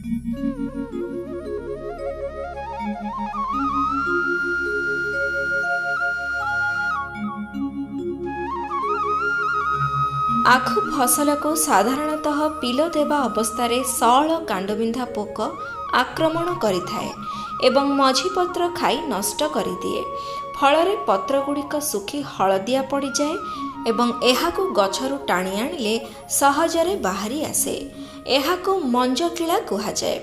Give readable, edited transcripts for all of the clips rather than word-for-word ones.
आखु फसल को साधारणतः पिल देवा अवस्था सअल कांडबिंधा पोक आक्रमण करिथाए एवं मझी पत्र खाई नष्ट करिदिए। फल पत्रगुड़िक सुखी हलदिया पड़ जाए एवं एहाकु गछरु टाणी आनिले सहजरे बाहरी आसे। एहाकु मंजकिला कुहाଯାଏ।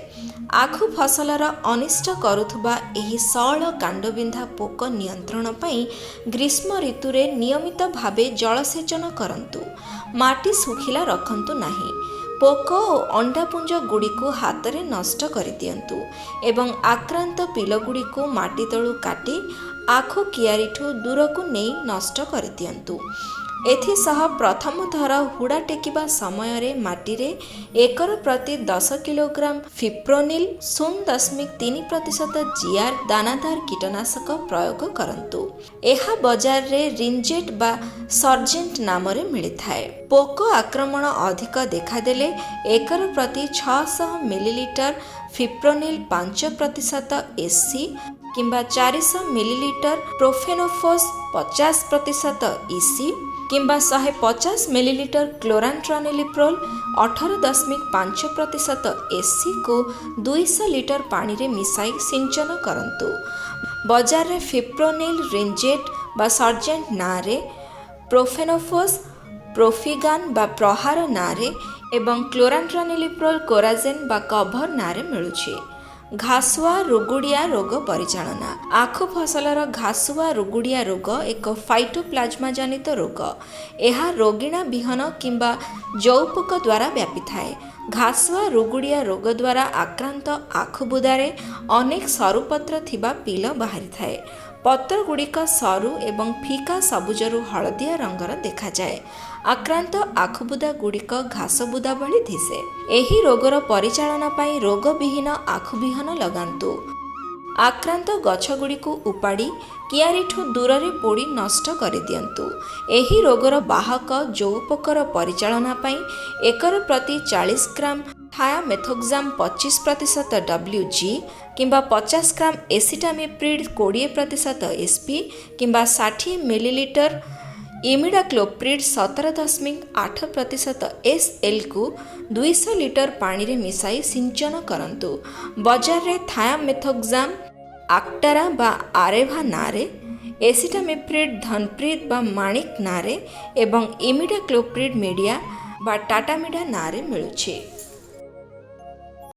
आखु फसलर अनिष्ट करुथुबा एही सअल कांडबिंधा पोक नियंत्रण पई ग्रीष्म ऋतुरे नियमित भावे जलसेचन करंतु। माटी सुखिला रखंतु नाही। पोक और अंडापुंज गुड़िको हाथ में नष्ट कर दियंतु एवं आक्रांत पिल गुड़िको माटी तलु काटी आखु कियारीठू दूर को नहीं नष्ट कर दियंतु। एथिसह प्रथम थर हुड़ा टेकिबा समय रे माटी रे एकर प्रति 10 किलोग्राम फिप्रोनिल 0.3% जीआर दानादार कीटनाशक प्रयोग करंतु। एहा बाजार रे रिंजेट बा सर्जेंट नाम रे मिलिथाए। पोक आक्रमण अधिक देखादेले एकर प्रति 600 मिलीलीटर फिप्रोनिल 5% एससी किंबा 400 मिलीलीटर प्रोफेनोफोस 50% ईसी किंबा 150 मिलीलीटर क्लोरांट्रानिलिप्रोल 18.5% एससी को 200 लीटर पानी रे मिसाई सिंचन करंतु। बाजार रे फिप्रोनिल रिंजेट बा सर्जेंट नारे प्रोफेनोफोस प्रोफिगान बा प्रहार नारे एवं क्लोरांट्रानिलिप्रोल कोराजेन बा कभर नारे मिलुछि। घासुआ रुगुड़िया रोग परिचालना। आखु फसलर घासुआ रुगुड़िया रोग एक फाइटोप्लाज्मा जनित रोग। यह रोगिणा विहन किंबा जौपोक द्वारा व्यापी थाए। घासुआ रुगुड़िया रोग द्वारा आक्रांत आखु बुदारे अनेक सरुपत्र थिबा पिल बाहरी थाए। पत्र गुड़िक सरु एवं फिका सबुजरु हलदिया रंगर देखा जाए। आक्रांत आखुबुदा गुड़िक घास बुदा भली दिशे। एही रोगर परिचालना पाई रोग विहीन आखु विहन लगांतु। आक्रांत गछ गुड़िक उपाड़ी कियारीठू दूर रे पोड़ी नष्ट कर दियंतु। एही रोगर बाहक जौपोकर परिचालना पाई एकर प्रति 40 ग्राम थायामेथोक्साम 25% WG किंबा 50 ग्राम एसिटामिप्रिड 20% SP किंबा 60 मिलीलीटर इमिडाक्लोप्रिड 17.8% SL को 200 लीटर पानी रे मिसाई सिंचन करंतु। बाजार रे थायामेथोक्साम आक्टारा बा आरेभा नारे एसिटामिप्रिड धनप्रीत बा माणिक नारे एवं इमिडाक्लोप्रिड मीडिया बा टाटामिडा नारे मिलुछि।